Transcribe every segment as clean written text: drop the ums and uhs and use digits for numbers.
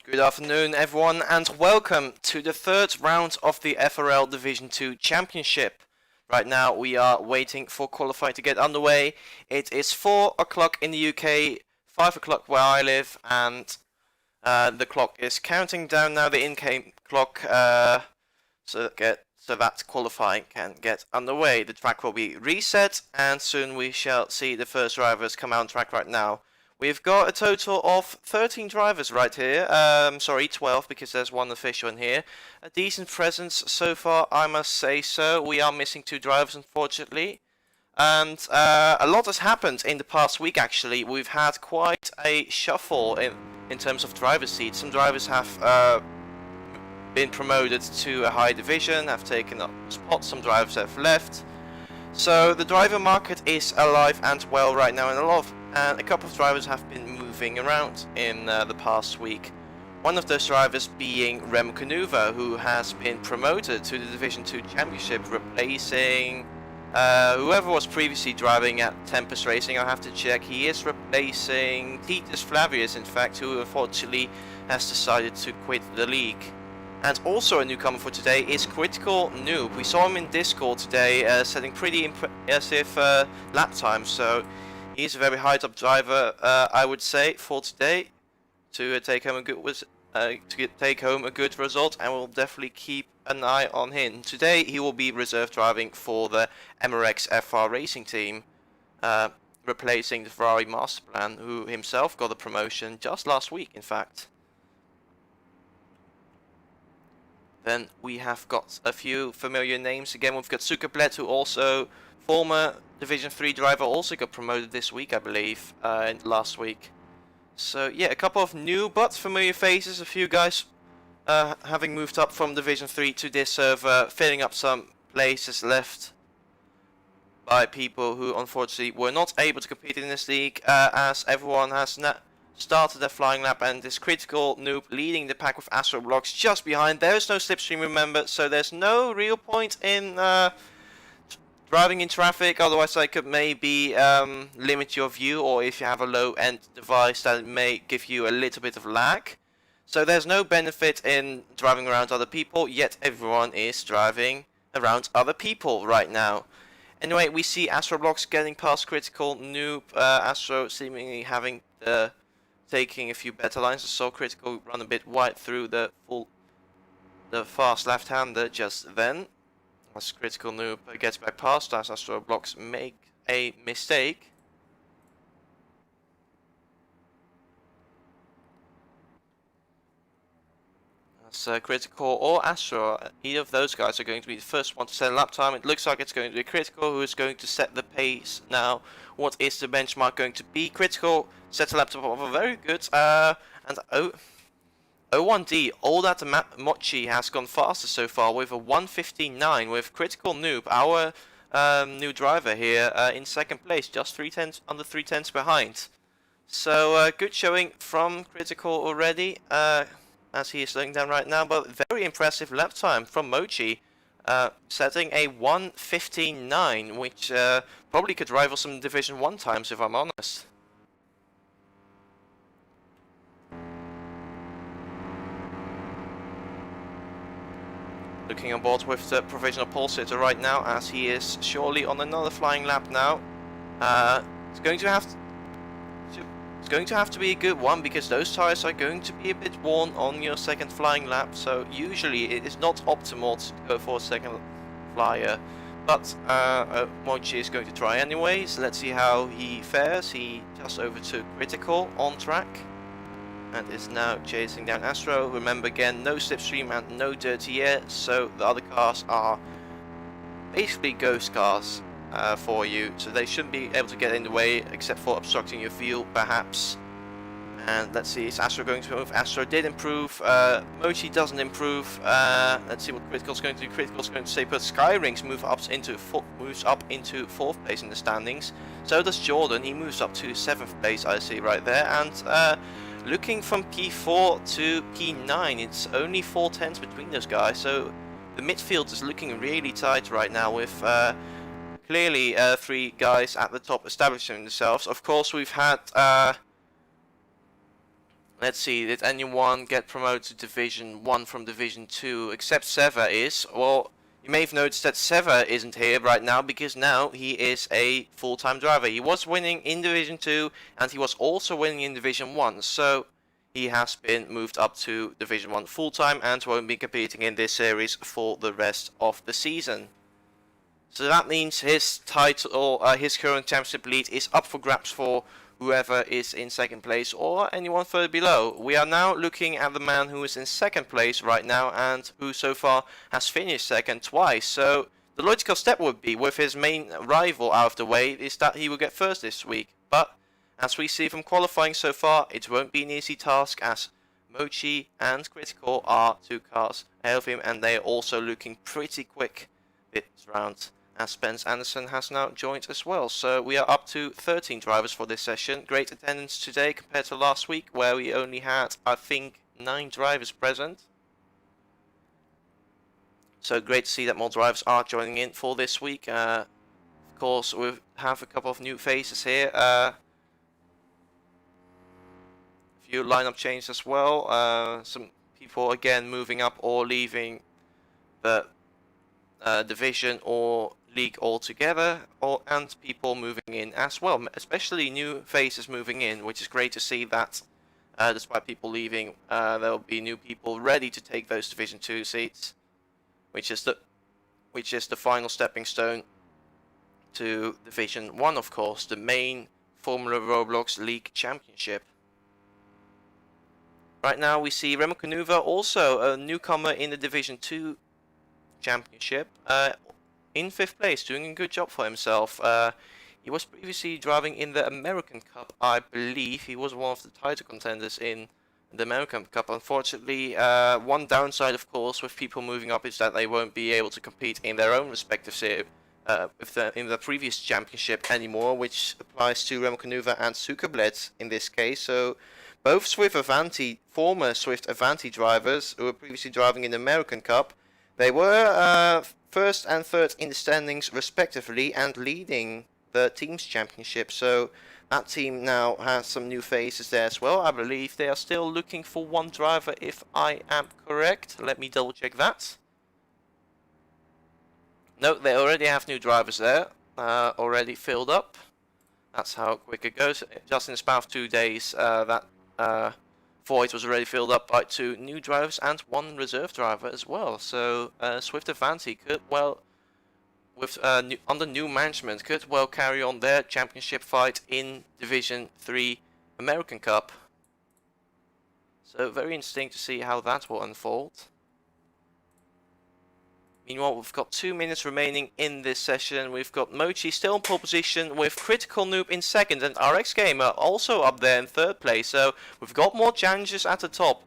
Good afternoon everyone and welcome to the third round of the FRL Division 2 Championship. Right now we are waiting for qualifying to get underway. It is 4 o'clock in the UK, 5 o'clock where I live, and the clock is counting down now, the in-game clock, so that qualifying can get underway. The track will be reset and soon we shall see the first drivers come out on track. Right now we've got a total of 13 drivers right here, sorry 12 because there's one official in here. A decent presence so far, I must say so. We are missing 2 drivers unfortunately, and a lot has happened in the past week actually. We've had quite a shuffle in terms of driver seats. Some drivers have been promoted to a high division, have taken up spots, some drivers have left. So the driver market is alive and well right now, and a couple of drivers have been moving around in the past week. One of those drivers being Rem Canuva, who has been promoted to the Division 2 Championship, replacing whoever was previously driving at Tempest Racing. I'll have to check. He is replacing Titus Flavius, in fact, who unfortunately has decided to quit the league. And also a newcomer for today is Critical Noob. We saw him in Discord today, setting pretty impressive lap times, so he's a very high top driver, I would say, for today to take home a good result, and we'll definitely keep an eye on him. Today he will be reserve driving for the MRX FR Racing team, replacing the Ferrari Masterplan, who himself got a promotion just last week, in fact. Then we have got a few familiar names. Again, we've got Zuckerblatt, who also, former Division 3 driver, also got promoted this week, I believe, last week. So yeah, a couple of new but familiar faces, a few guys having moved up from Division 3 to this server, filling up some places left by people who unfortunately were not able to compete in this league, as everyone has started their flying lap, and this Critical Noob leading the pack with ROBLOX just behind. There's no slipstream, remember, so there's no real point in driving in traffic. Otherwise I could maybe limit your view, or if you have a low-end device that may give you a little bit of lag. So there's no benefit in driving around other people, yet everyone is driving around other people right now. Anyway, we see ROBLOX getting past Critical Noob, Astro seemingly having taking a few better lines. I saw Critical run a bit wide through the fast left-hander just then. As Critical Noob gets back past, as ROBLOX make a mistake. As Critical or Astro, either of those guys are going to be the first one to set a lap time. It looks like it's going to be Critical who is going to set the pace now. What is the benchmark going to be? Critical set a lap time of a very good and 01D, all that Mochi has gone faster so far with a 1:59, with Critical Noob, our new driver here, in second place, just under 3 tenths behind. So good showing from Critical already, as he is slowing down right now, but very impressive lap time from Mochi, setting a 1:59, which probably could rival some Division 1 times if I'm honest. Looking on board with the provisional pole sitter right now, as he is surely on another flying lap now. It's going to have to be a good one, because those tires are going to be a bit worn on your second flying lap. So usually it is not optimal to go for a second flyer, but Mochi is going to try anyways. Let's see how he fares. He just overtook Critical on track and is now chasing down Astro. Remember again, no slipstream and no dirty air, so the other cars are basically ghost cars for you, so they shouldn't be able to get in the way except for obstructing your view perhaps. And let's see, is Astro going to move? Astro did improve, Mochi doesn't improve. Let's see what Critical's going to do. Critical's going to stay put. Skyrings moves up into 4th place in the standings. So does Jordan, he moves up to 7th place, I see right there. And looking from P4 to P9, it's only 4 tenths between those guys, so the midfield is looking really tight right now, with clearly 3 guys at the top establishing themselves. Of course, we've had Let's see, did anyone get promoted to Division 1 from Division 2 except Seva is? Well, you may have noticed that Seva isn't here right now because now he is a full-time driver. He was winning in Division 2 and he was also winning in Division 1, so he has been moved up to Division 1 full-time and won't be competing in this series for the rest of the season. So that means his title, his current championship lead is up for grabs for whoever is in second place or anyone further below. We are now looking at the man who is in second place right now and who so far has finished second twice. So the logical step would be, with his main rival out of the way, is that he will get first this week. But as we see from qualifying so far, it won't be an easy task as Mochi and Critical are 2 cars ahead of him and they are also looking pretty quick this round. As Spence Anderson has now joined as well. So we are up to 13 drivers for this session. Great attendance today compared to last week where we only had, I think, 9 drivers present. So great to see that more drivers are joining in for this week. Of course, we have a couple of new faces here. A few lineup changes as well. Some people again moving up or leaving the division or league altogether, and people moving in as well, especially new faces moving in, which is great to see that despite people leaving, there will be new people ready to take those Division 2 seats, which is the final stepping stone to Division 1, of course, the main Formula Roblox League Championship. Right now we see Remo Canuva, also a newcomer in the Division 2 Championship, in 5th place, doing a good job for himself. He was previously driving in the American Cup, I believe. He was one of the title contenders in the American Cup. Unfortunately, one downside, of course, with people moving up is that they won't be able to compete in their own respective series in the previous championship anymore, which applies to Remo Canuva and Sukabled in this case. So both former Swift Avanti drivers who were previously driving in the American Cup, they were first and third in the standings respectively and leading the team's championship. So that team now has some new faces there as well. I believe they are still looking for one driver if I am correct. Let me double check that. No, they already have new drivers there, already filled up. That's how quick it goes. Just in the span of 2 days, that void was already filled up by 2 new drivers and 1 reserve driver as well. So Swift Avanti could well, with under new management, could well carry on their championship fight in Division 3 American Cup. So very interesting to see how that will unfold. Meanwhile, we've got 2 minutes remaining in this session. We've got Mochi still in pole position with Critical Noob in second and RX Gamer also up there in 3rd place. So we've got more challenges at the top.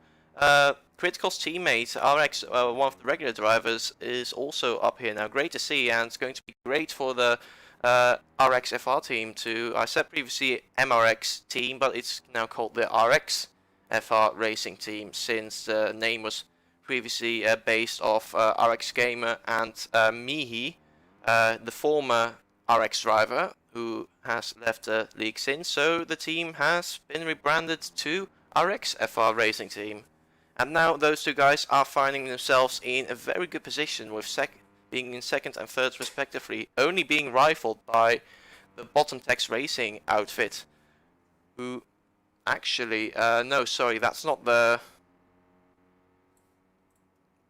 Critical's teammate, RX, one of the regular drivers, is also up here now. Great to see, and it's going to be great for the RX FR team to, I said previously MRX team, but it's now called the RX FR Racing team since the name was previously based off RX Gamer and Mihi, the former RX driver who has left the league since. So the team has been rebranded to RX FR Racing Team. And now those 2 guys are finding themselves in a very good position with being in 2nd and 3rd respectively, only being rivaled by the Bottom Tex Racing outfit, who actually, no, sorry, that's not the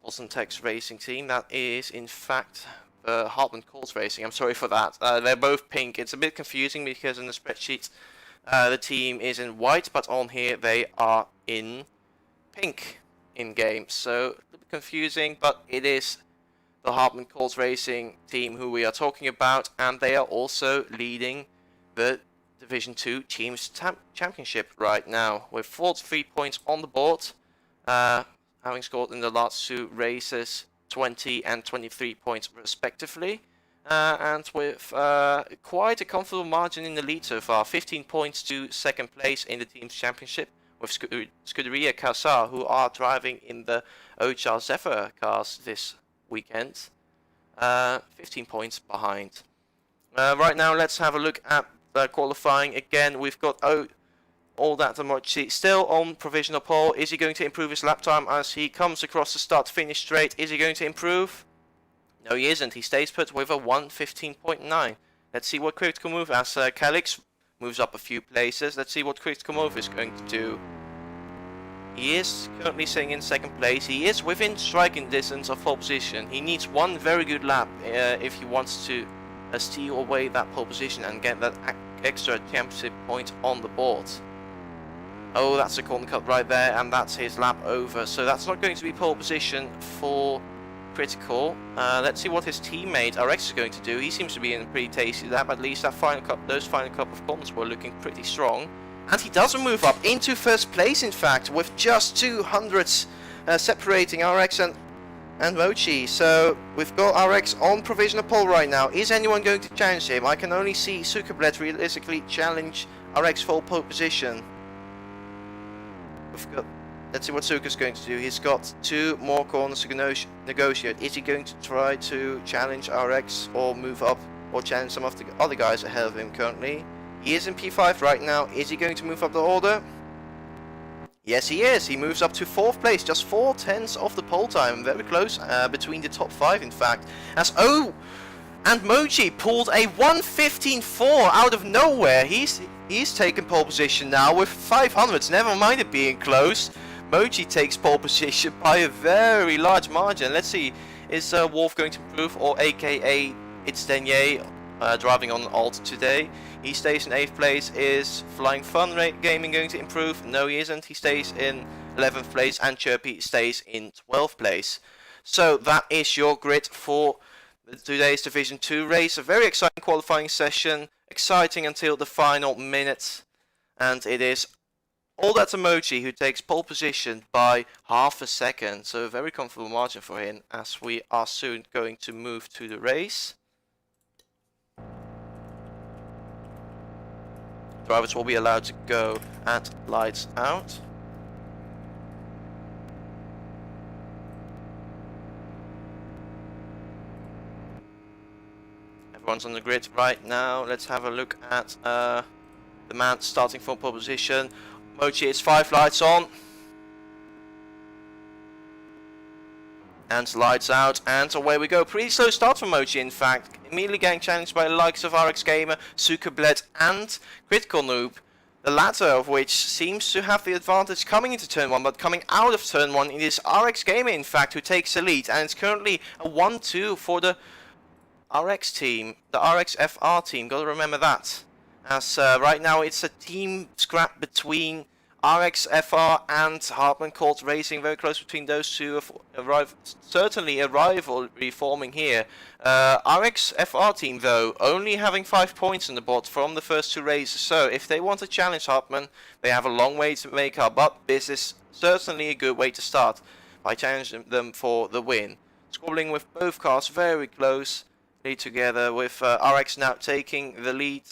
Bottom Tex Racing team. That is, in fact, Hartman Colts Racing. I'm sorry for that. They're both pink. It's a bit confusing because in the spreadsheet the team is in white, but on here they are in pink in game. So a little bit confusing, but it is the Hartman Colts Racing team who we are talking about, and they are also leading the Division 2 Teams Championship right now with 43 points on the board. Having scored in the last 2 races 20 and 23 points respectively, and with quite a comfortable margin in the lead so far, 15 points to 2nd place in the team's championship with Scuderia Casa, who are driving in the OHR Zephyr cars this weekend, 15 points behind. Right now let's have a look at qualifying again. We've got all that much. Still on provisional pole. Is he going to improve his lap time as he comes across the start-finish straight? Is he going to improve? No, he isn't. He stays put with a 1:15.9. Let's see what critical move as Calix moves up a few places. Let's see what critical move is going to do. He is currently sitting in second place. He is within striking distance of pole position. He needs one very good lap if he wants to steal away that pole position and get that extra championship point on the board. Oh, that's a corner cut right there, and that's his lap over. So that's not going to be pole position for critical. Let's see what his teammate RX is going to do. He seems to be in a pretty tasty lap. At least that those final couple of corners were looking pretty strong. And he doesn't move up into first place, in fact, with just 200s separating RX and Mochi. So we've got RX on provisional pole right now. Is anyone going to challenge him? I can only see Zuckerblatt realistically challenge RX for pole position. Let's see what Zucker's going to do. He's got 2 more corners to negotiate. Is he going to try to challenge RX or move up or challenge some of the other guys ahead of him currently? He is in P5 right now. Is he going to move up the order? Yes, he is. He moves up to 4th place, just 4/10 of the pole time. Very close between the top 5, in fact. And Mochi pulled a 1:15.4 out of nowhere. He's taken pole position now with 500s. Never mind it being close. Mochi takes pole position by a very large margin. Let's see, is Wolf going to improve, or aka it's Denier driving on alt today? He stays in 8th place. Is Flying Fun Gaming going to improve? No, he isn't. He stays in 11th place, and Chirpy stays in 12th place. So that is your grid for today's Division 2 race. A very exciting qualifying session, exciting until the final minute, and it is all that Emoji who takes pole position by half a second, so a very comfortable margin for him as we are soon going to move to the race. Drivers will be allowed to go at lights out. Everyone's on the grid right now. Let's have a look at the man starting from pole position. Mochi is 5 lights on. And lights out, and away we go. Pretty slow start for Mochi, in fact. Immediately getting challenged by the likes of RX Gamer, Zuckerblatt and Critical Noob. The latter of which seems to have the advantage coming into turn 1, but coming out of turn 1 it is RX Gamer, in fact, who takes the lead. And it's currently a 1-2 for the RX team, the RX FR team, gotta remember that. As right now it's a team scrap between RX FR and Hartman Colt Racing, very close between those two. Certainly a rivalry forming here. RX FR team though only having 5 points in the board from the first 2 races, so if they want to challenge Hartman they have a long way to make up, but this is certainly a good way to start by challenging them for the win. Squabbling with both cars very close together, with RX now taking the lead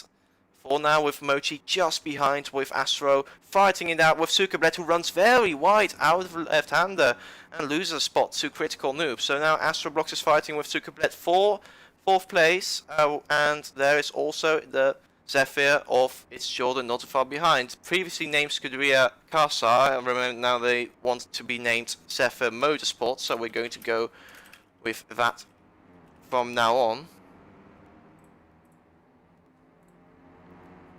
for now, with Mochi just behind, with Astro fighting it out with Zuckerblatt, who runs very wide out of the left-hander and loses a spot to Critical Noob. So now ROBLOX is fighting with Zuckerblatt for 4th place, and there is also the Zephyr of It's Jordan not too far behind. Previously named Scuderia Casa, I remember now they want to be named Zephyr Motorsport, so we're going to go with that from now on.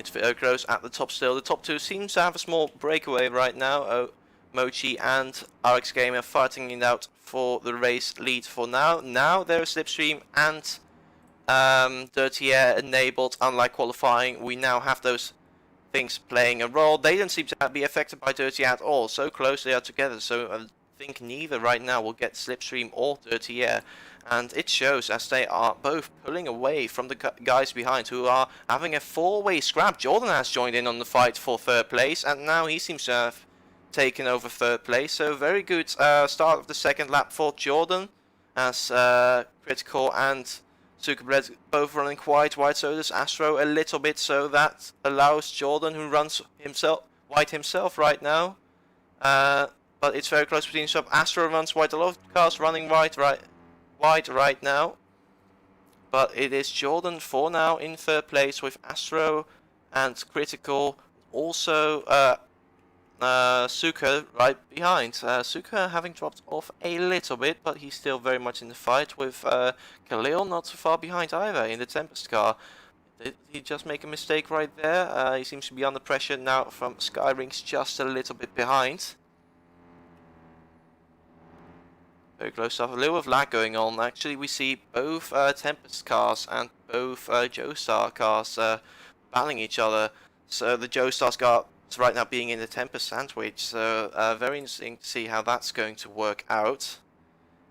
It's very close at the top still. The top 2 seems to have a small breakaway right now. Mochi and RX Gamer fighting it out for the race lead for now. Now there is Slipstream and Dirty Air enabled. Unlike qualifying, we now have those things playing a role. They don't seem to be affected by Dirty Air at all. So close they are together. So I think neither right now will get Slipstream or Dirty Air. And it shows as they are both pulling away from the guys behind, who are having a 4-way scrap. Jordan has joined in on the fight for 3rd place, and now he seems to have taken over 3rd place. So very good start of the 2nd lap for Jordan, as Critical and Zuckerblatt both running quite wide. So does Astro a little bit, so that allows Jordan, who runs wide himself right now. But it's very close between them. Astro runs wide. A lot of cars running wide right now, but it is Jordan for now in 3rd place, with Astro and Critical also Suka right behind. Suka having dropped off a little bit, but he's still very much in the fight with Khalil not too far behind either in the Tempest car. Did he just make a mistake right there? He seems to be under pressure now from Skyrings, just a little bit behind. Very close stuff. A little bit of lag going on. Actually, we see both Tempest cars and both Joestar cars battling each other. So the Joestar car is right now being in the Tempest sandwich. So very interesting to see how that's going to work out.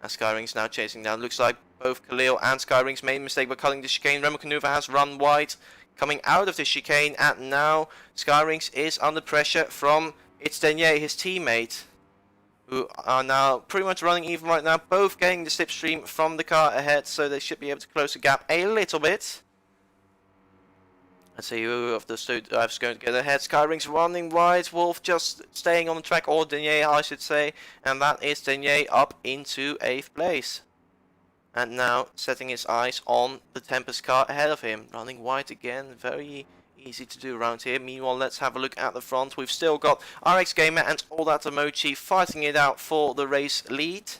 And Skyrings now chasing down. Looks like both Khalil and Skyrings made a mistake by cutting the chicane. Remo Canuva has run wide, coming out of the chicane, and now Skyrings is under pressure from it's Denier, his teammate, who are now pretty much running even right now, both getting the slipstream from the car ahead, so they should be able to close the gap a little bit. Let's see who of the two drivers is going to get ahead. Skyrings running wide, Wolf just staying on the track, or Denier I should say, and that is Denier up into 8th place. And now setting his eyes on the Tempest car ahead of him, running wide again, very easy to do around here. Meanwhile, let's have a look at the front. We've still got RX Gamer and All That Emoji fighting it out for the race lead.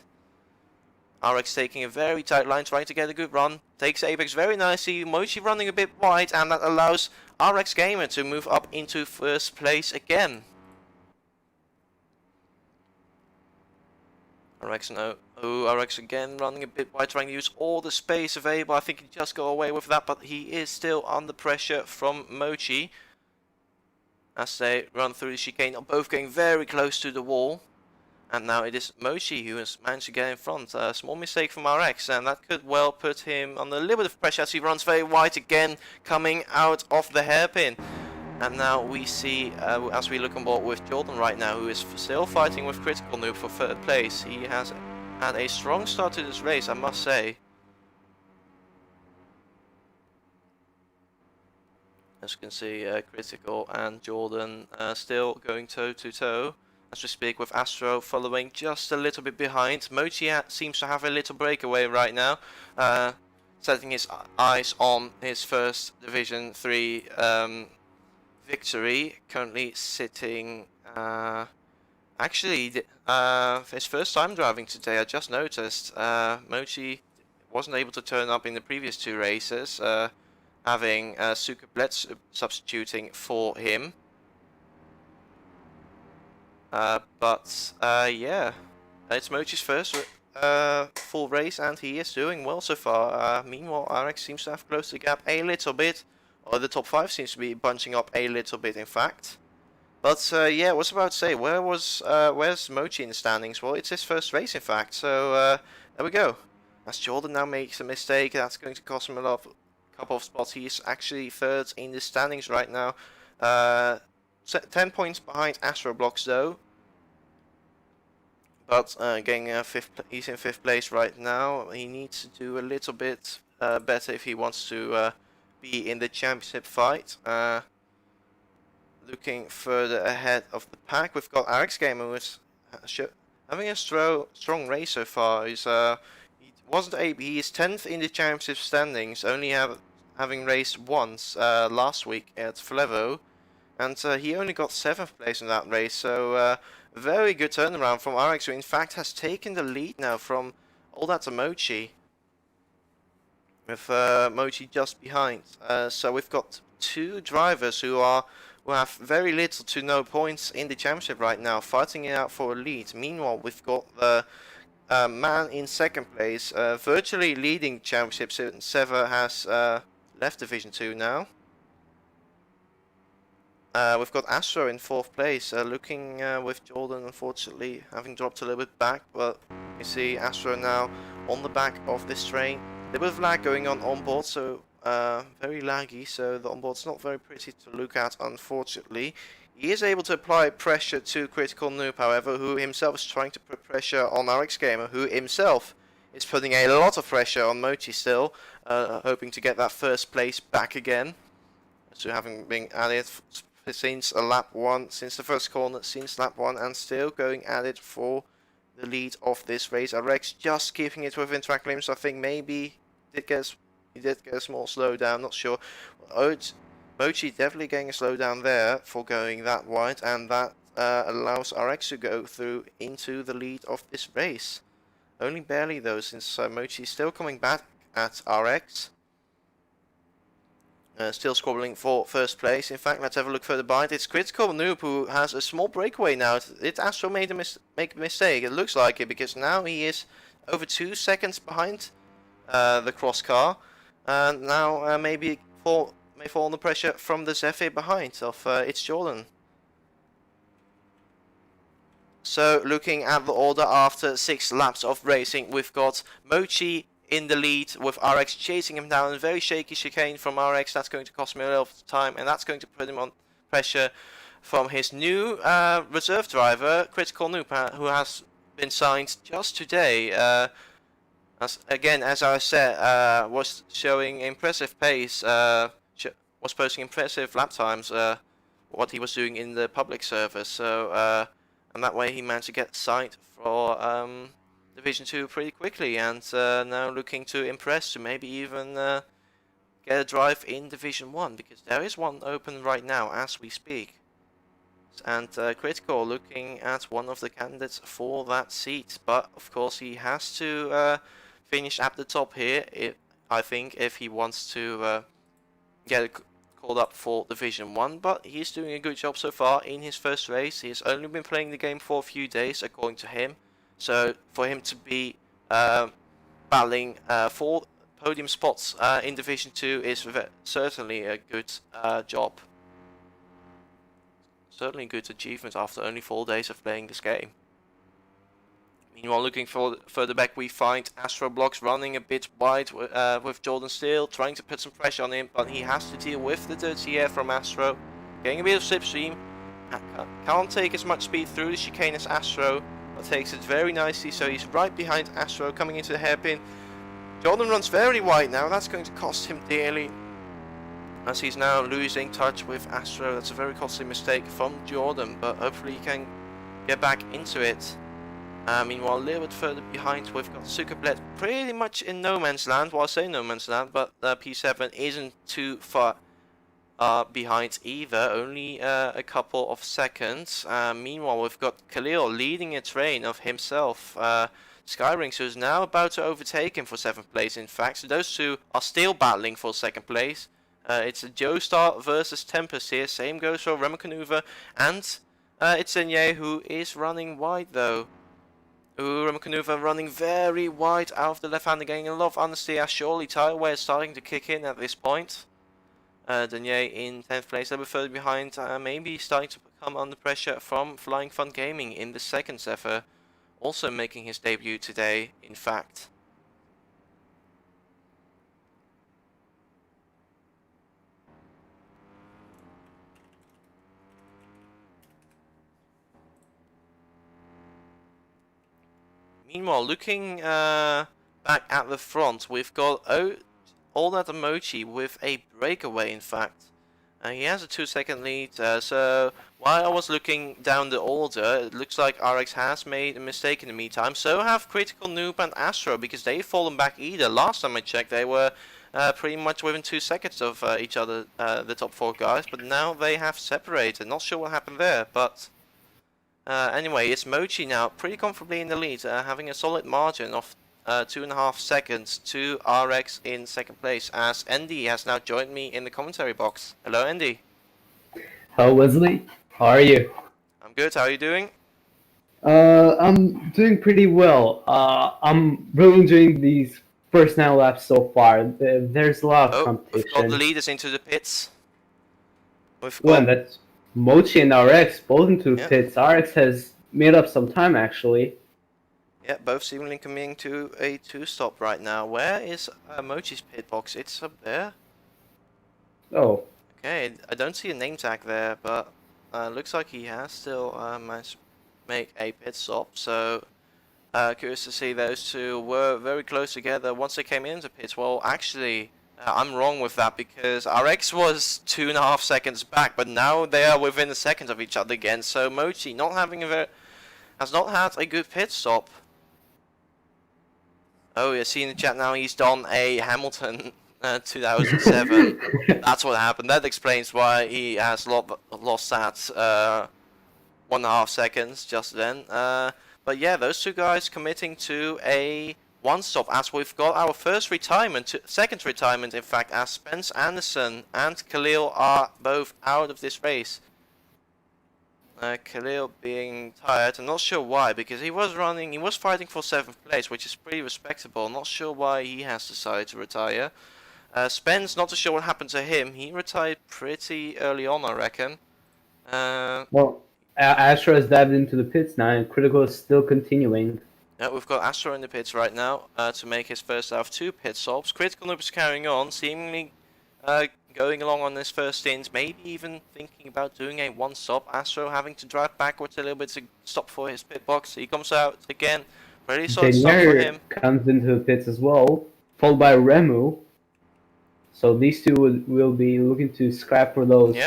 RX taking a very tight line, trying to get a good run. Takes Apex very nicely. Mochi running a bit wide, and that allows RX Gamer to move up into 1st place again. RX RX again running a bit wide, trying to use all the space available. I think he just got away with that, but he is still under pressure from Mochi as they run through the chicane, both getting very close to the wall. And now it is Mochi who has managed to get in front. A small mistake from RX, and that could well put him under a little bit of pressure as he runs very wide again, coming out of the hairpin. And now we see, as we look on board with Jordan right now, who is still fighting with Critical Noob for 3rd place. He has had a strong start to this race, I must say. As you can see, Critical and Jordan still going toe to toe as we speak, with Astro following just a little bit behind. Mochi seems to have a little breakaway right now, setting his eyes on his first Division 3 victory. Currently sitting, actually his first time driving today, I just noticed. Mochi wasn't able to turn up in the previous 2 races, having Suka Blitz substituting for him. Yeah, it's Mochi's first full race, and he is doing well so far. Meanwhile, RX seems to have closed the gap a little bit, or the top 5 seems to be bunching up a little bit, in fact. But yeah, I was about to say, where's Mochi in the standings? Well, it's his first race, in fact. So there we go. As Jordan now makes a mistake, that's going to cost him a couple of spots. He is actually 3rd in the standings right now. 10 points behind ROBLOX though, but getting he's in 5th place right now. He needs to do a little bit better if he wants to be in the championship fight. Looking further ahead of the pack, we've got RX Gamer, who is having a strong race so far. He is 10th in the championship standings, only having raced once last week at Flevo. And he only got 7th place in that race, so very good turnaround from RX, who in fact has taken the lead now from All That Mochi, with Mochi just behind. So we've got 2 drivers who have very little to no points in the championship right now, fighting it out for a lead. Meanwhile, we've got the man in 2nd place, virtually leading the championship since Sever has left Division 2 now. We've got Astro in 4th place, looking with Jordan unfortunately having dropped a little bit back, but you see Astro now on the back of this train. A little bit of lag going on board, so very laggy, so the onboard's not very pretty to look at, unfortunately. He is able to apply pressure to Critical Noob, however, who himself is trying to put pressure on RX Gamer, who himself is putting a lot of pressure on Mochi still, hoping to get that 1st place back again. So having been at it since lap 1, since the first corner, since lap 1, and still going at it for the lead of this race. RX just keeping it within track limits. I think maybe he did get a small slowdown, not sure. Mochi definitely getting a slowdown there for going that wide, and that allows RX to go through into the lead of this race. Only barely though, since Mochi is still coming back at RX. Still squabbling for first place. In fact, let's have a look further behind. It's Critical Noob who has a small breakaway now. Did Astro make a mistake? It looks like it, because now he is over 2 seconds behind the cross car. And now maybe may fall under pressure from the Zephyr behind of It's Jordan. So looking at the order after 6 laps of racing, we've got Mochi in the lead with RX chasing him down. A very shaky chicane from RX. That's going to cost me a little time, and that's going to put him on pressure from his new reserve driver, Critical Noob, who has been signed just today. As I said, was showing impressive pace, was posting impressive lap times, what he was doing in the public server. So, and that way he managed to get signed for Division 2 pretty quickly, and now looking to impress, to maybe even get a drive in Division 1, because there is one open right now as we speak. And Critical looking at one of the candidates for that seat, but of course he has to finish at the top here, I think, if he wants to get called up for Division 1, but he's doing a good job so far in his first race. He's only been playing the game for a few days, according to him. So for him to be battling for podium spots in Division 2 is certainly a good job. Certainly a good achievement after only 4 days of playing this game. Meanwhile, looking further back, we find ROBLOX running a bit wide with Jordan still trying to put some pressure on him, but he has to deal with the dirty air from Astro. Getting a bit of slipstream. Can't take as much speed through the chicane as Astro, but takes it very nicely, so he's right behind Astro coming into the hairpin. Jordan runs very wide now. That's going to cost him dearly, as he's now losing touch with Astro. That's a very costly mistake from Jordan, but hopefully he can get back into it. Meanwhile, a little bit further behind, we've got Zuckerblad pretty much in no man's land. Well, I say no man's land, but P7 isn't too far behind either, only a couple of seconds. Meanwhile, we've got Khalil leading a train of himself. Skyrings, who's now about to overtake him for 7th place, in fact. So those two are still battling for 2nd place. It's a Joestar versus Tempest here. Same goes for Remakanuva, and it's Zenye who is running wide though. Remakanuva running very wide out of the left-hander, getting a lot of understeer as surely tire wear is starting to kick in at this point. Denier in 10th place, a little bit further behind, maybe starting to come under pressure from Flying Fun Gaming in the 2nd Zephyr, also making his debut today, in fact. Meanwhile, looking back at the front, we've got All That Emoji with a breakaway, in fact. He has a 2-second lead, so while I was looking down the order, it looks like RX has made a mistake in the meantime. So have Critical Noob and Astro, because they've fallen back either. Last time I checked, they were pretty much within 2 seconds of each other, the top 4 guys, but now they have separated. Not sure what happened there, but anyway, it's Mochi now pretty comfortably in the lead, having a solid margin of 2.5 seconds to RX in 2nd place, as Andy has now joined me in the commentary box. Hello, Andy. Hello, Wesley. How are you? I'm good. How are you doing? I'm doing pretty well. I'm really enjoying these first 9 laps so far. There's a lot of competition. We've got the leaders into the pits. Well, that's Mochi and RX both into the pits. RX has made up some time, actually. Yeah, both seemingly coming to a 2-stop right now. Where is Mochi's pit box? It's up there. Oh. Okay, I don't see a name tag there, but looks like he has still managed to make a pit stop. So curious to see, those two were very close together once they came into pits. Well, actually, I'm wrong with that, because RX was 2.5 seconds back, but now they are within a second of each other again. So Mochi not having has not had a good pit stop. Oh, you see in the chat now he's done a Hamilton 2007. That's what happened. That explains why he has lost that 1.5 seconds just then. But yeah, those two guys committing to a one-stop as we've got our first retirement, second retirement in fact, as Spence Anderson and Khalil are both out of this race. Khalil being tired, I'm not sure why, because he was fighting for 7th place, which is pretty respectable. Not sure why he has decided to retire. Spence, not too sure what happened to him. He retired pretty early on, I reckon. Well, Astro has dived into the pits now, and Critical is still continuing. Yeah, we've got Astro in the pits right now to make his first out of 2 pit stops. Critical Noob is carrying on, seemingly going along on his first stint, maybe even thinking about doing a one-stop. Astro having to drive backwards a little bit to stop for his pit box. He comes out again, really solid stop for him. Comes into the pits as well, followed by Remu. So these two will be looking to scrap for those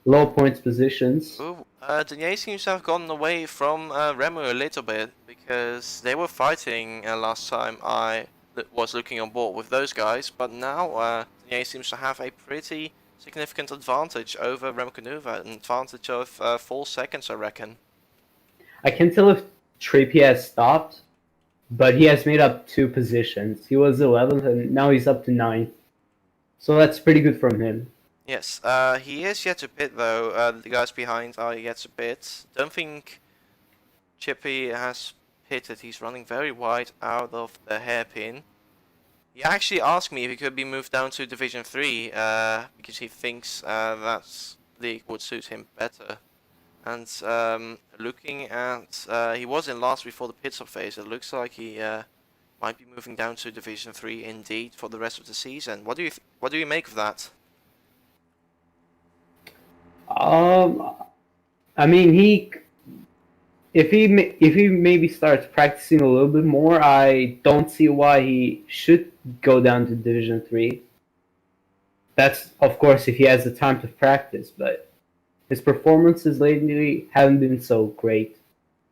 low points positions. Ooh, Denier seems to have gotten away from Remu a little bit because they were fighting last time I was looking on board with those guys, but now Denier seems to have a pretty significant advantage over Remu Kanuva, an advantage of 4 seconds, I reckon. I can't tell if Trippy has stopped, but he has made up 2 positions. He was 11th and now he's up to 9th. So that's pretty good from him. Yes, he is yet to pit though. The guys behind are yet to pit. Don't think Chippy has pitted. He's running very wide out of the hairpin. He actually asked me if he could be moved down to Division 3 because he thinks that league would suit him better. And looking at, he was in last before the pit stop phase. It looks like he might be moving down to Division 3 indeed for the rest of the season. What do you make of that? I mean, if he maybe starts practicing a little bit more, I don't see why he should go down to Division 3. That's, of course, if he has the time to practice, but his performances lately haven't been so great.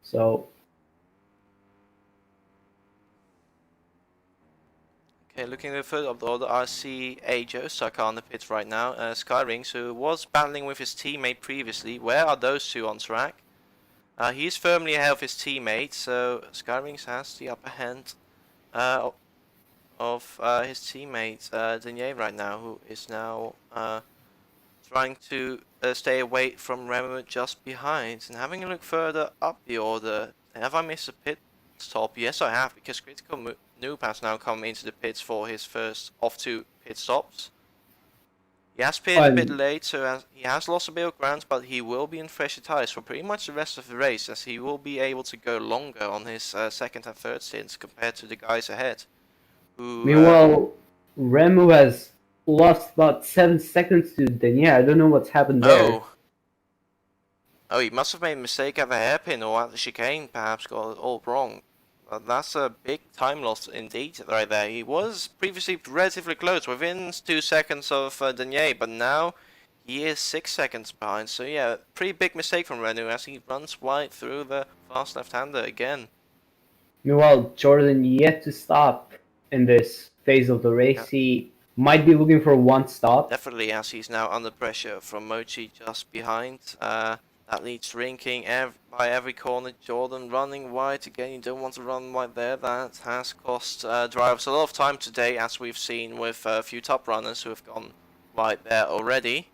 So okay, looking a bit further up the order, I see a Joe Sucker on the pits right now. Skyrings, who was battling with his teammate previously. Where are those two on track? He's firmly ahead of his teammate, so Skyrings has the upper hand of his teammate Denier right now, who is now trying to stay away from Remu just behind. And having a look further up the order, have I missed a pit stop? Yes, I have, because Critical Noob has now come into the pits for his first of 2 pit stops. He has pitted a bit late, so he has lost a bit of ground, but he will be in fresher tires for pretty much the rest of the race, as he will be able to go longer on his second and third stints compared to the guys ahead. Who, meanwhile, Remu has lost about 7 seconds to Denier. I don't know what's happened there. Oh, he must have made a mistake at the hairpin or at the chicane, perhaps got it all wrong. That's a big time loss indeed right there. He was previously relatively close, within 2 seconds of Denier, but now he is 6 seconds behind. So yeah, pretty big mistake from Renu as he runs wide through the fast left-hander again. Meanwhile, Jordan yet to stop in this phase of the race. Yeah. He might be looking for one stop. Definitely, as he's now under pressure from Mochi just behind. That leads Rinking by every corner. Jordan running wide again. You don't want to run wide there. That has cost drivers a lot of time today, as we've seen with a few top runners who have gone wide there already.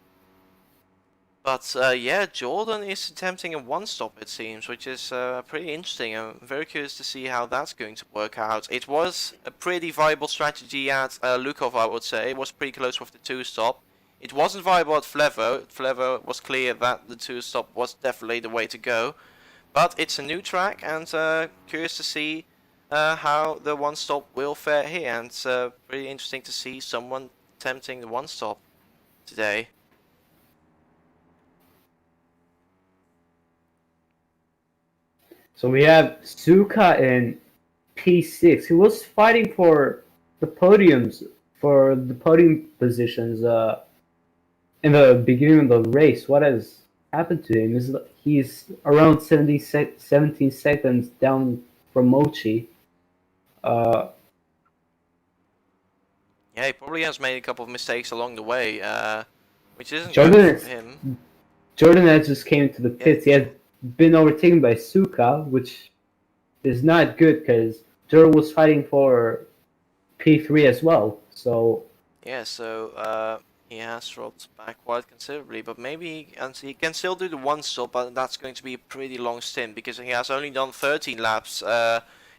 But yeah, Jordan is attempting a one-stop, it seems, which is pretty interesting. I'm very curious to see how that's going to work out. It was a pretty viable strategy at Lukov, I would say. It was pretty close with the 2-stop. It wasn't viable at Flevo. Flevo was clear that the 2-stop was definitely the way to go. But it's a new track, and curious to see how the one-stop will fare here. And it's pretty interesting to see someone attempting the one-stop today. So we have Suka in P6. He was fighting for the podiums, for the podium positions in the beginning of the race. What has happened to him? He's around 17 seconds down from Mochi. Yeah, he probably has made a couple of mistakes along the way, which isn't Jordan good for is him. Jordan had just came to the Yeah, pits. He had been overtaken by Suka, which is not good because Jordan was fighting for P3 as well. So yeah. So he has dropped back quite considerably, but maybe and he can still do the one stop, but that's going to be a pretty long stint because he has only done 13 laps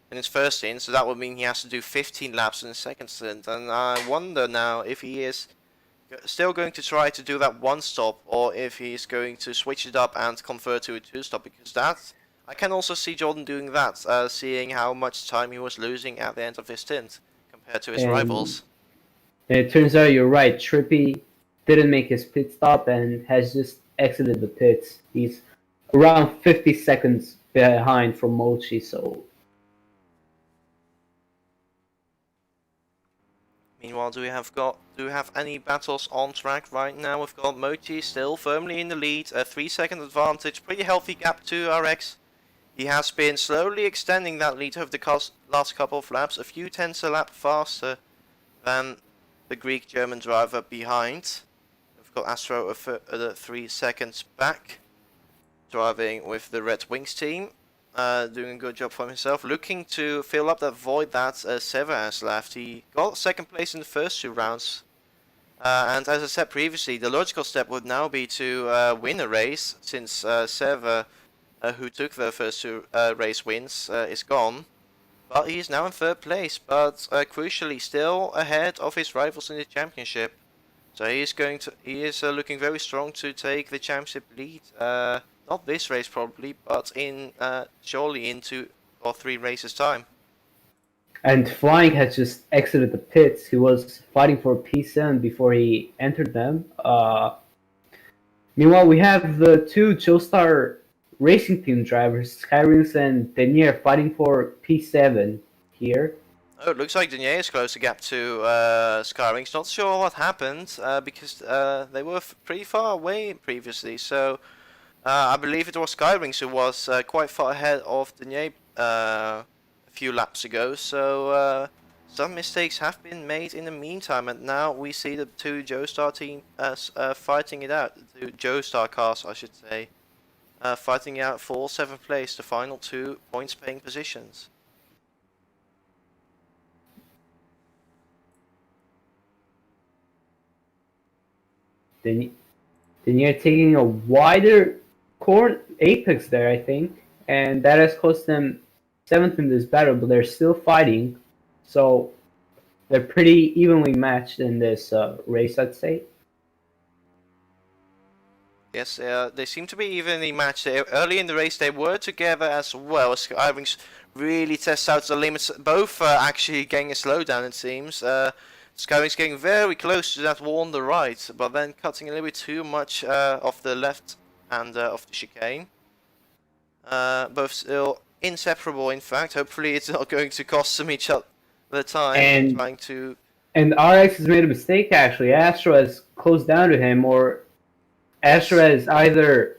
in his first stint, so that would mean he has to do 15 laps in the second stint. And I wonder now if he is still going to try to do that one stop, or if he's going to switch it up and convert to a two stop, because that I can also see Jordan doing that, seeing how much time he was losing at the end of his stint compared to his and rivals. it turns out you're right. Trippy didn't make his pit stop and has just exited the pits. He's around 50 seconds behind from Mochi. So Meanwhile, do we have any battles on track right now? We've got Mochi still firmly in the lead, a 3-second advantage, pretty healthy gap to RX. He has been slowly extending that lead over the last couple of laps, a few tenths a lap faster than the Greek-German driver behind. We've got Astro 3 seconds back, driving with the Red Wings team, doing a good job for himself, looking to fill up that void that Seva has left. He got second place in the first 2 rounds, and as I said previously, the logical step would now be to win a race, since Seva, who took the first 2 race wins, is gone. But he is now in 3rd place, but crucially still ahead of his rivals in the championship. So he is looking very strong to take the championship lead. Not this race probably, but in surely in 2 or 3 races time. and Flying has just exited the pits. He was fighting for P7 before he entered them. Meanwhile, we have the two Joestar racing team drivers, Skyrings and Denier, fighting for P7 here. Oh, it looks like Denier is close the gap to Skyrings. Not sure what happened because they were pretty far away previously. So I believe it was Skyrings who was quite far ahead of Denier a few laps ago. So some mistakes have been made in the meantime, and now we see the two Joestar team fighting it out. The two Joestar cars, I should say, fighting out for 7th place, the final 2 points-paying positions. Denier taking a wider apex there, I think, and that has cost them 7th in this battle, but they're still fighting. So they're pretty evenly matched in this race, I'd say. Yes, they seem to be evenly matched. Early in the race, they were together as well. Skyrings really tests out the limits. Both actually getting a slowdown, it seems. Skyrings getting very close to that wall on the right, but then cutting a little bit too much off the left and of the chicane. Both still inseparable, in fact. Hopefully, it's not going to cost them each other the time. And Trying to. And RX has made a mistake, actually. Astro has closed down to him, or Astro has either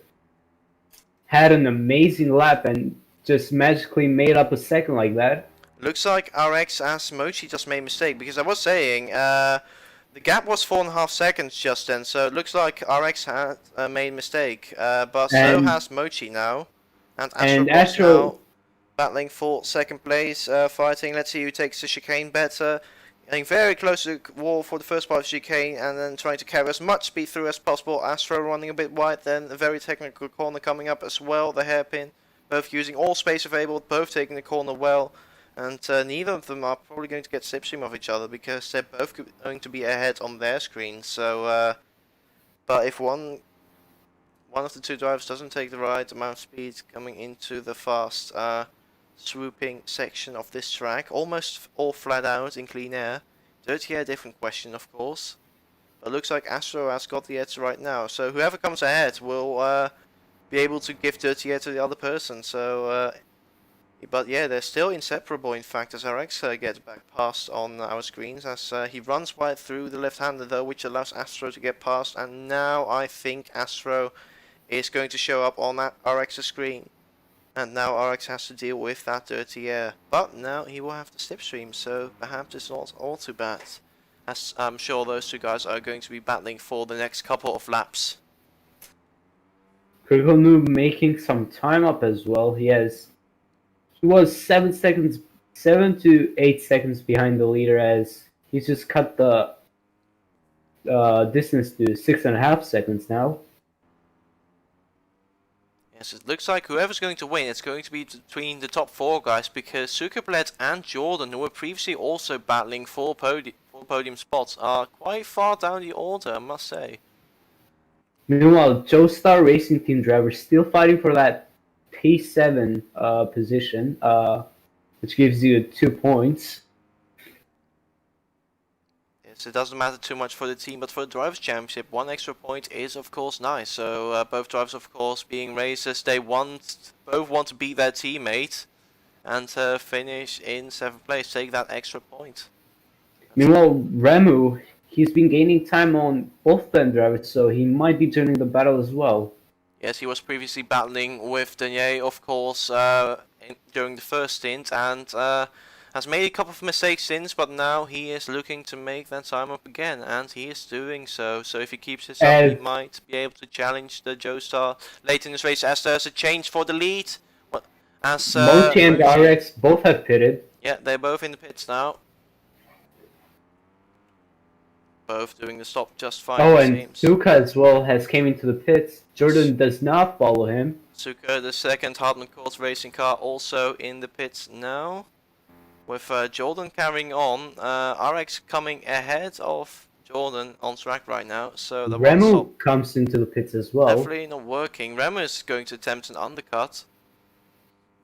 had an amazing lap and just magically made up a second like that. Looks like RX as Mochi just made a mistake, because I was saying the gap was 4.5 seconds just then, so it looks like RX had made a mistake, but so has Mochi now, and Astro now battling for 2nd place, fighting. Let's see who takes the chicane better. Getting very close to the wall for the first part of the chicane, and then trying to carry as much speed through as possible. Astro running a bit wide, then a very technical corner coming up as well, the hairpin. Both using all space available, both taking the corner well. And neither of them are probably going to get slipstream of each other, because they're both going to be ahead on their screen. So, but if one of the two drivers doesn't take the right amount of speed coming into the fast swooping section of this track, almost all flat out in clean air. Dirty air, different question, of course. But looks like Astro has got the edge right now. So whoever comes ahead will be able to give dirty air to the other person. So. But yeah, they're still inseparable, in fact, as RX gets back past on our screens, as he runs wide through the left-hander though, which allows Astro to get past, and now I think Astro is going to show up on that RX's screen. And now RX has to deal with that dirty air. But now he will have the slipstream, so perhaps it's not all too bad. as I'm sure those two guys are going to be battling for the next couple of laps. Critical Noob making some time up as well. He was 7 to 8 seconds behind the leader as he's just cut the distance to 6.5 seconds now. Yes, it looks like whoever's going to win, it's going to be between the top 4 guys, because Sukerblet and Jordan, who were previously also battling for podium spots, are quite far down the order, I must say. Meanwhile, Joestar Racing Team driver still fighting for that P7 position, which gives you 2 points. Yes, it doesn't matter too much for the team, but for the Drivers' Championship, 1 extra point is of course nice. So both drivers, of course, being racers, they both want to beat their teammate and finish in 7th place, take that extra point. Meanwhile, Remu, he's been gaining time on both them drivers, so he might be joining the battle as well. Yes, he was previously battling with Denier, of course, during the first stint, and has made a couple of mistakes since, but now he is looking to make that time up again, and he is doing so. So if he keeps this up, he might be able to challenge the Joestar late in this race, as there's a change for the lead. As Mochi and RX both have pitted. Yeah, they're both in the pits now. Both doing the stop just fine. Oh, and Suka as well has came into the pits. Jordan does not follow him. Suka, the second Hartman Courts racing car, also in the pits now. With Jordan carrying on, RX coming ahead of Jordan on track right now. So the Remu comes into the pits as well. Definitely not working. Remu is going to attempt an undercut.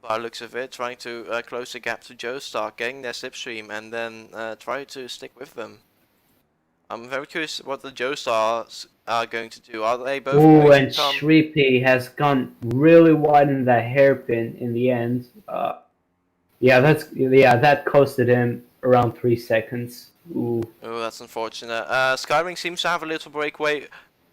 By the looks of it, trying to close the gap to Joestar, getting their slipstream, and then try to stick with them. I'm very curious what the Joestars are going to do. Are they both going and to come? Shripi has gone really wide in that hairpin in the end. That costed him around 3 seconds. Ooh. Oh, that's unfortunate. Skyring seems to have a little breakaway.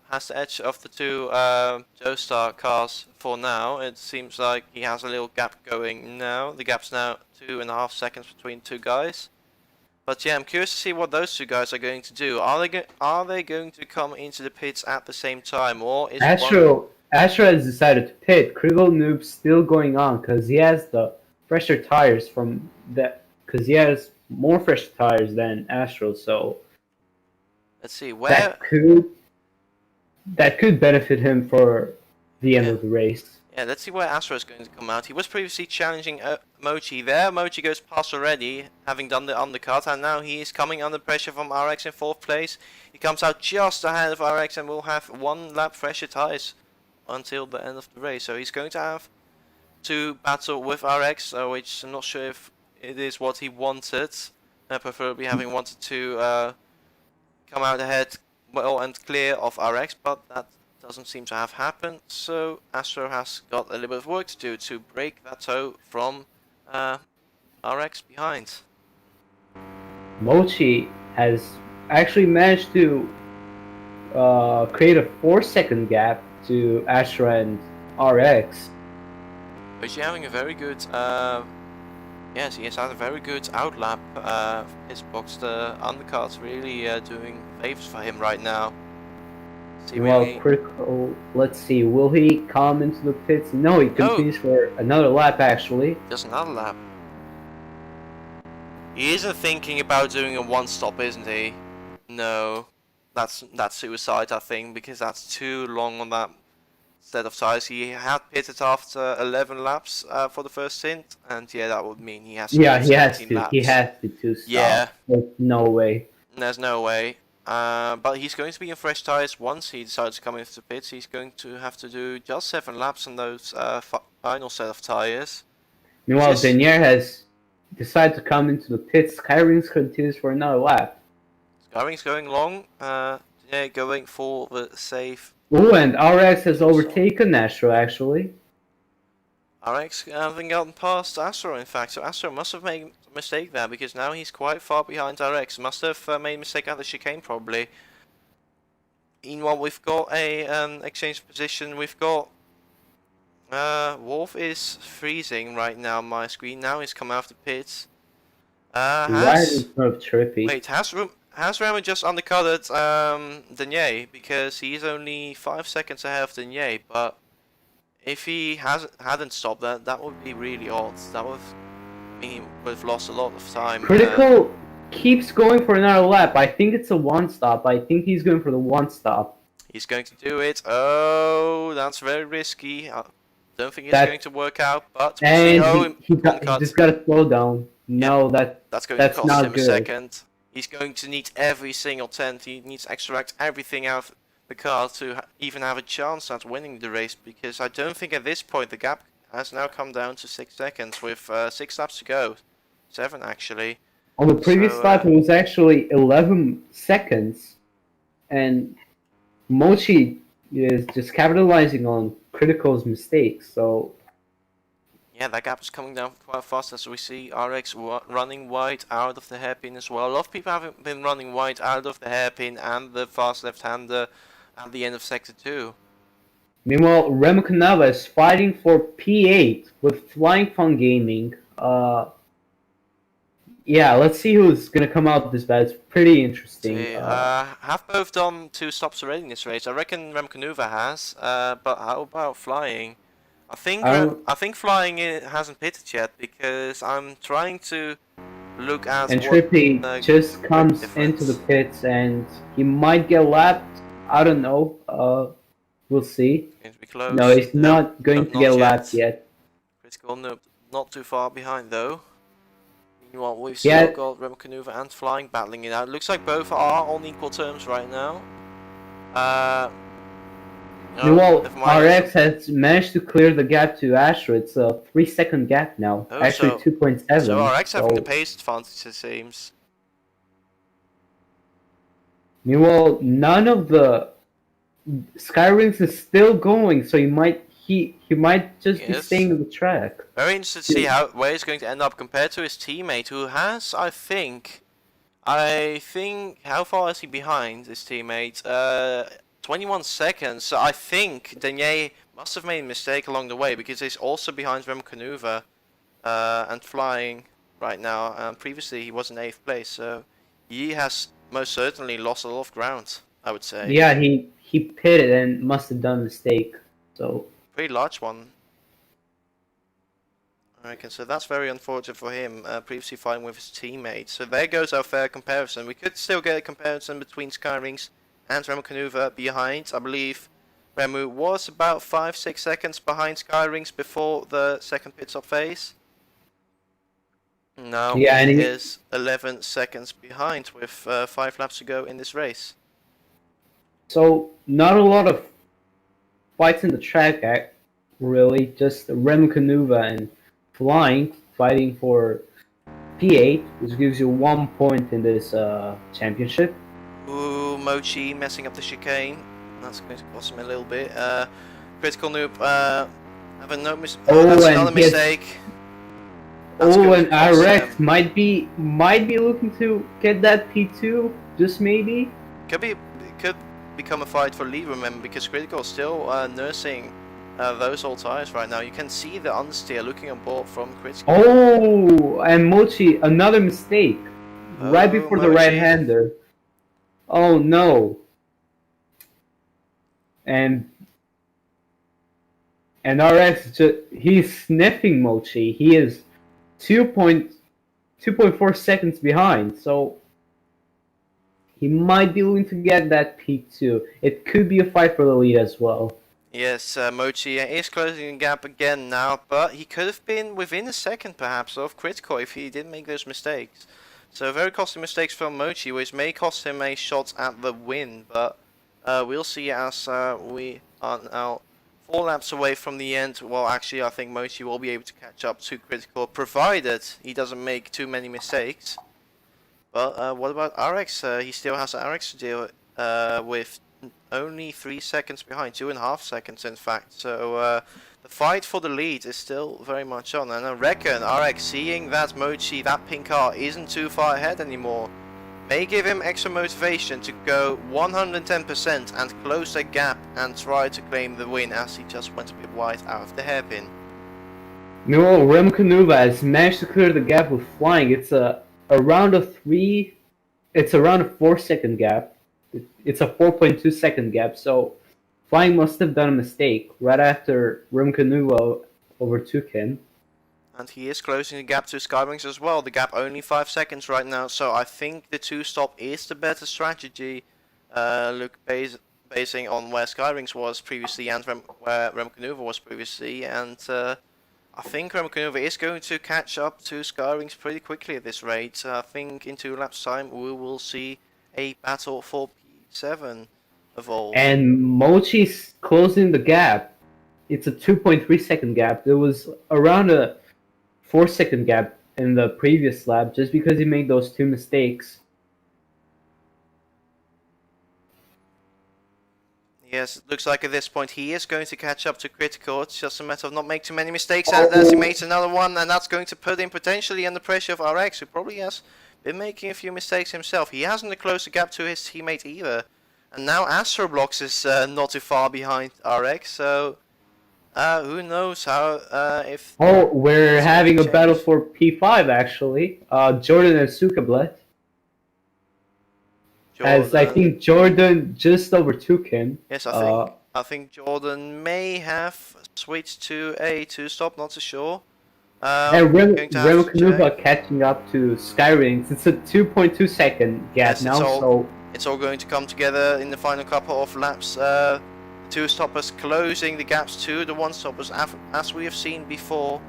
Has the edge of the two Joestar cars for now. It seems like he has a little gap going now. The gap's now 2.5 seconds between two guys. But yeah, I'm curious to see what those two guys are going to do. Are they going to come into the pits at the same time, or is Astro has decided to pit. Critical Noob's still going on because he has the fresher tires from that. Because he has more fresh tires than Astro, so let's see where that could benefit him for the end of the race. Yeah, let's see where Astro is going to come out. He was previously challenging Mochi there. Mochi goes past already, having done the undercut, and now he is coming under pressure from RX in 4th place. He comes out just ahead of RX and will have 1 lap fresher tires until the end of the race. So he's going to have to battle with RX, which I'm not sure if it is what he wanted. Preferably having wanted to come out ahead well and clear of RX, but that doesn't seem to have happened, so Astro has got a little bit of work to do to break that toe from RX behind. Mochi has actually managed to create a 4-second gap to Astro and RX. Mochi having a very good, yes, he has had a very good outlap. His box, the undercut's really doing favors for him right now. Well, Critical, let's see, will he come into the pits? No, he continues for another lap actually. Just another lap. He isn't thinking about doing a 1-stop, isn't he? No, that's suicide, I think, because that's too long on that set of tires. He had pitted after 11 laps for the first stint, and yeah, that would mean he has to. Yeah, he has to. Laps. He has to stop. Yeah. There's no way. There's no way. But he's going to be in fresh tires once he decides to come into the pits. He's going to have to do just 7 laps on those final set of tires. Meanwhile, Denier has decided to come into the pits. Skyring's continues for another lap. Skyring's going long. Denier going for the safe. Oh, and RX has overtaken Astro actually. RX having gotten past Astro, in fact, so Astro must have made a mistake there, because now he's quite far behind RX. Must have made a mistake at the chicane, probably. Meanwhile, we've got a exchange position. We've got Wolf is freezing right now on my screen. Now he's come out of the pits. Right in front of Trippy. Wait, has has Remy just undercutted Denier? Because he's only 5 seconds ahead of Denier, but if he hadn't stopped that, that would be really odd. That would mean we've lost a lot of time. Critical keeps going for another lap. I think it's a one stop. I think he's going for the one stop. He's going to do it. Oh, that's very risky. I don't think it's going to work out, but we'll see. And he just got to slow down. No, that's going to cost him good. a second. He's going to need every single tenth. He needs to extract everything out of the car to even have a chance at winning the race, because I don't think at this point the gap has now come down to 6 seconds with 6 laps to go. 7 actually. On the previous lap it was actually 11 seconds, and Mochi is just capitalizing on Critical's mistakes, so... Yeah, that gap is coming down quite fast, as we see RX running wide out of the hairpin as well. A lot of people have been running wide out of the hairpin and the fast left-hander at the end of Sector 2. Meanwhile, Remo Canava is fighting for P8 with Flying Fun Gaming. Yeah, let's see who's going to come out of this battle. It's pretty interesting. Have both done 2 stops already in this race? I reckon Remo Canova has, but how about Flying? I think Flying hasn't pitted yet, because I'm trying to look at and Trippy just comes into the pits and he might get lapped. I don't know. We'll see. No, he's not going to get lapped yet. Critical, no, not too far behind though. Meanwhile, we've still got Remo Canova and Flying battling it out. Looks like both are on equal terms right now. Meanwhile, RX has managed to clear the gap to Astro. It's a 3-second gap now. Actually, 2.7. So RX having the pace advantage, it seems. Meanwhile, none of the Skyrings is still going, so he might just be staying on the track. Very interested to see where he's going to end up compared to his teammate, who has, I think, how far is he behind his teammate? 21 seconds. So I think Denier must have made a mistake along the way, because he's also behind Remo Canova and Flying right now. Previously he was in 8th place, so he has most certainly lost a lot of ground, I would say. Yeah, he pitted and must have done a mistake. So pretty large one. I reckon. So that's very unfortunate for him, previously fighting with his teammate. So there goes our fair comparison. We could still get a comparison between Skyrings and Remo Canova behind. I believe Remu was about 5-6 seconds behind Skyrings before the second pit stop phase. Now he is 11 seconds behind with 5 laps to go in this race. So not a lot of fights in the track, really. Just Remo Canova and Flying fighting for P8, which gives you 1 point in this championship. Ooh, Mochi messing up the chicane. That's going to cost him a little bit. Critical Noob having that's another mistake. And RX might be looking to get that P2, just maybe. Could become a fight for lead, remember, because Critical is still nursing those old tires right now. You can see the understeer looking on board from Critical. Oh, and Mochi, another mistake. Right before the right-hander. Oh no. And RX he's sniffing Mochi. He is 2.4 seconds behind, so he might be willing to get that P2. It could be a fight for the lead as well. Yes, Mochi is closing the gap again now, but he could have been within a second perhaps of Critical if he didn't make those mistakes. So very costly mistakes from Mochi, which may cost him a shot at the win, but we'll see as we are now 4 laps away from the end. Well, actually I think Mochi will be able to catch up to Critical, provided he doesn't make too many mistakes. But what about RX? He still has RX to deal with only 3 seconds behind, 2.5 seconds in fact. So the fight for the lead is still very much on, and I reckon RX, seeing that Mochi, that pink car, isn't too far ahead anymore, may give him extra motivation to go 110% and close that gap and try to claim the win, as he just went a bit wide out of the hairpin. Meanwhile, Remo Canova has managed to clear the gap with Flying. It's a round of 3 it's around a 4-second gap. It's a 4.2 second gap. So Flying must have done a mistake right after Rimkanuva overtook him. And he is closing the gap to Skywings as well. The gap only 5 seconds right now, so I think the 2-stop is the better strategy. Basing on where Skywings was previously and where Remkanuva was previously, and I think Remkanuva is going to catch up to Skywings pretty quickly at this rate. I think in 2 laps time we will see a battle for P7 evolve. And Mochi's closing the gap. It's a 2.3 second gap. There was around a 4-second gap in the previous lap just because he made those 2 mistakes. Yes, it looks like at this point he is going to catch up to Critical. It's just a matter of not making too many mistakes. And as he makes another one, and that's going to put him potentially under pressure of RX, who probably has been making a few mistakes himself. He hasn't closed the gap to his teammate either. And now ROBLOX is not too far behind RX, so who knows how if... Oh, we're having a battle for P5 actually. Jordan and Sukablet. As I think Jordan just overtook him. Yes, I think Jordan may have switched to a 2-stop, not so sure. And Remkanuva catching up to Skyrings. It's a 2.2 second gap yes, now, so it's all going to come together in the final couple of laps. 2-stoppers closing the gaps to the 1-stoppers, as we have seen before.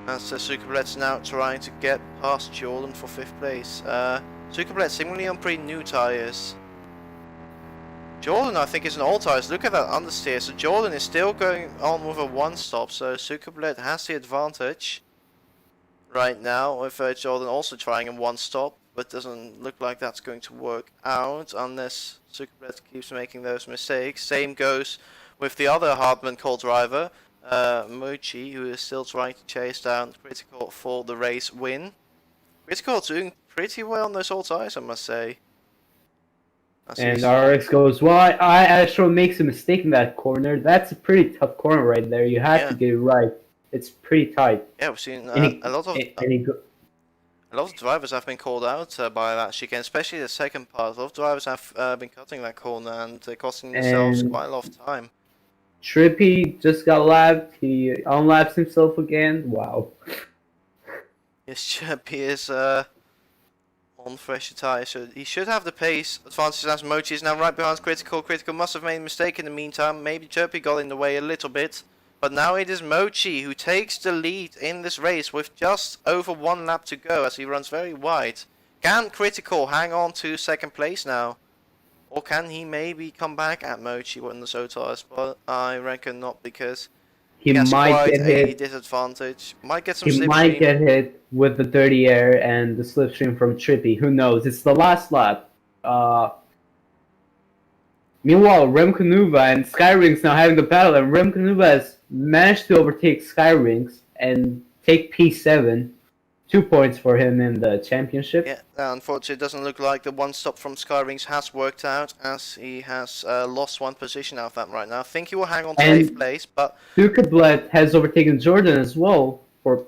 As Sukablet's now trying to get past Jordan for 5th place. Sukablet seemingly on pretty new tyres. Jordan, I think, is an old tyres. Look at that understeer. So Jordan is still going on with a 1-stop. So Sukablet has the advantage right now. With Jordan also trying a 1-stop, but doesn't look like that's going to work out unless Sukablet keeps making those mistakes. Same goes with the other Hardman co-driver, Mochi, who is still trying to chase down Critical for the race win. Critical doing pretty well on those old tyres, I must say. And RX goes, well, I actually makes a mistake in that corner. That's a pretty tough corner right there. You have to get it right. It's pretty tight. Yeah, we've seen a lot of drivers have been called out by that chicane, especially the second part. A lot of drivers have been cutting that corner and costing themselves quite a lot of time. Trippy just got lapped. He unlaps himself again. Wow. Yes, Trippy is on fresher tyres, so he should have the pace advantage as Mochi is now right behind Critical. Critical must have made a mistake in the meantime. Maybe Chirpy got in the way a little bit. But now it is Mochi who takes the lead in this race with just over 1 lap to go as he runs very wide. Can Critical hang on to 2nd place now? Or can he maybe come back at Mochi on the slow tyres? But I reckon not, because he might get hit. A disadvantage. Might get some slipstream. He might get hit with the dirty air and the slipstream from Trippy. Who knows? It's the last lap. Meanwhile, Remkanuva and Skyrings now having the battle, and Remkanuva has managed to overtake Skyrings and take P7. 2 points for him in the championship. Yeah, unfortunately it doesn't look like the 1-stop from Skyrings has worked out, as he has lost 1 position out of that right now. I think he will hang on to 8th place, but... Sukablet has overtaken Jordan as well for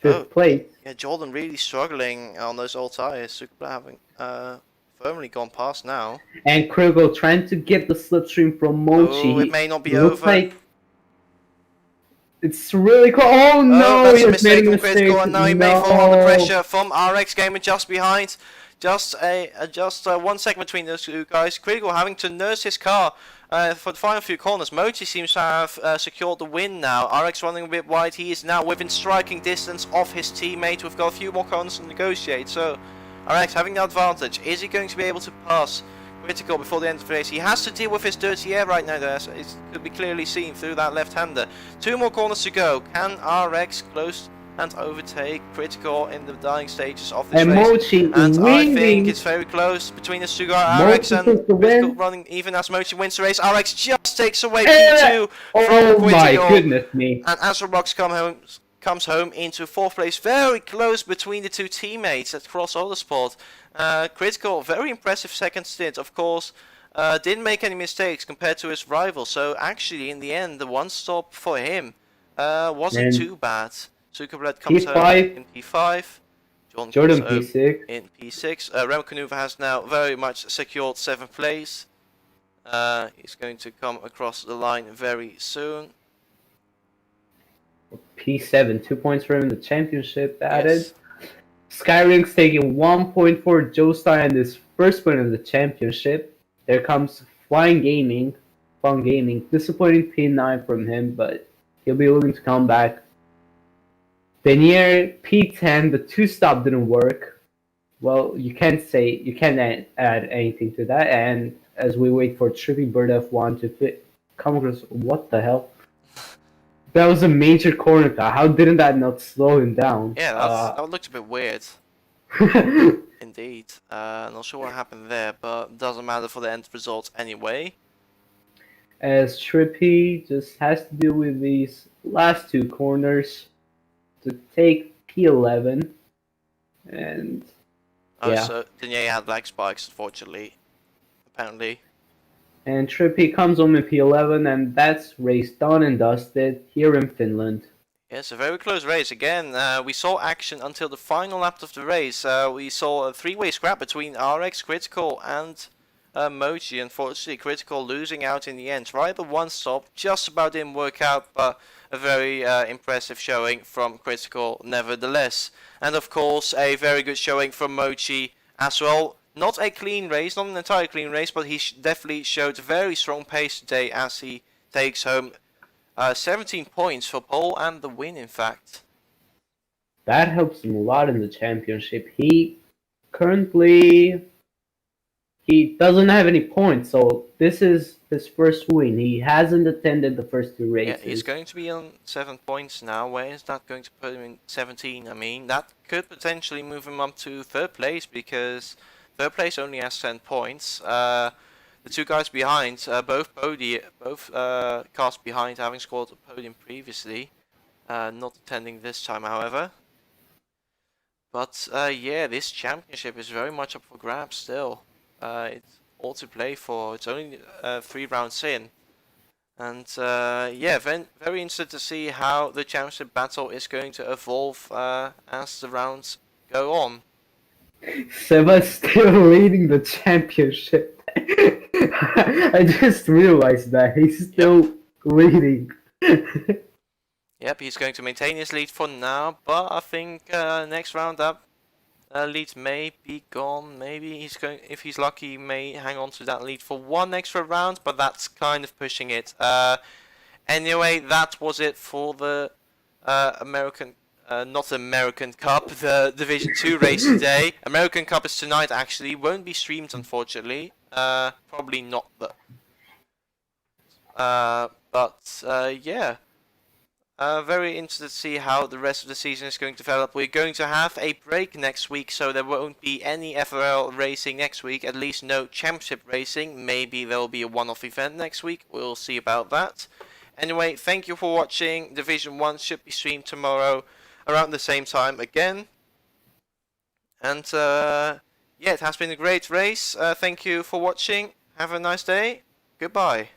5th place. Yeah, Jordan really struggling on those old tyres. Sukablet having firmly gone past now. And Krugel trying to get the slipstream from Mochi. Oh, it may not be over. It's really cool. Oh no! That's a mistake from Critical, and now he may fall under pressure from RX Gamer just behind. Just 1 second between those 2 guys. Critical having to nurse his car for the final few corners. Mochi seems to have secured the win now. RX running a bit wide. He is now within striking distance of his teammate. We've got a few more corners to negotiate. So RX having the advantage. Is he going to be able to pass Critical before the end of the race? He has to deal with his dirty air right now. There, so it could be clearly seen through that left-hander. 2 more corners to go. Can RX close and overtake Critical in the dying stages of this race? Mochi and winning. I think it's very close between the 2 guys. RX and Critical running even as Mochi wins the race. RX just takes away P2 from Critical. Oh my goodness me. And as ROBLOX comes home into 4th place, very close between the 2 teammates at Cross Autosport. Critical, very impressive 2nd stint, of course. Didn't make any mistakes compared to his rival, so actually in the end the 1-stop for him wasn't too bad. Sukablet comes home in P5. Jordan comes over P6. in P6. Remcanuva has now very much secured 7th place. He's going to come across the line very soon. P7, 2 points for him in the championship added. Yes. Skyrink's taking 1 point for Joestar and his first win of the championship. There comes Fun Gaming. Disappointing P9 from him, but he'll be looking to come back. Denier P10, the 2-stop didn't work. Well, you can't add anything to that. And as we wait for Trippy Bird F1 to come across, what the hell? That was a major corner car. How didn't that not slow him down? Yeah, that looked a bit weird. Indeed. Not sure what happened there, but doesn't matter for the end result anyway. As Trippy just has to deal with these last 2 corners to take P11. And yeah. So Denier had black spikes, unfortunately. Apparently. And Trippy comes home in P11, and that's race done and dusted here in Finland. Yes, a very close race. Again, we saw action until the final lap of the race. We saw a 3-way scrap between RX, Critical, and Mochi. Unfortunately, Critical losing out in the end. Right at the 1 stop, just about didn't work out, but a very impressive showing from Critical nevertheless. And of course, a very good showing from Mochi as well. Not a clean race, not an entirely clean race, but he definitely showed very strong pace today as he takes home 17 points for pole and the win, in fact. That helps him a lot in the championship. He currently doesn't have any points, so this is his first win. He hasn't attended the first 2 races. Yeah, he's going to be on 7 points now. Where is that going to put him in 17? I mean, that could potentially move him up to 3rd place, because 3rd place only has 10 points. The 2 guys behind, both cars behind, having scored a podium previously, not attending this time, however. But yeah, this championship is very much up for grabs still. It's all to play for. It's only 3 rounds in, and yeah, very interested to see how the championship battle is going to evolve as the rounds go on. Seba's still leading the championship. I just realized that he's still leading. Yep, he's going to maintain his lead for now, but I think next round up, lead may be gone. Maybe he's going, if he's lucky, he may hang on to that lead for 1 extra round, but that's kind of pushing it. Anyway, that was it for the American. Not American Cup, the Division 2 race today. American Cup is tonight, actually. Won't be streamed, unfortunately. Probably not, but yeah. Very interested to see how the rest of the season is going to develop. We're going to have a break next week, so there won't be any FRL racing next week. At least no championship racing. Maybe there will be a one-off event next week. We'll see about that. Anyway, thank you for watching. Division 1 should be streamed tomorrow around the same time again. And yeah, it has been a great race. Thank you for watching. Have a nice day. Goodbye.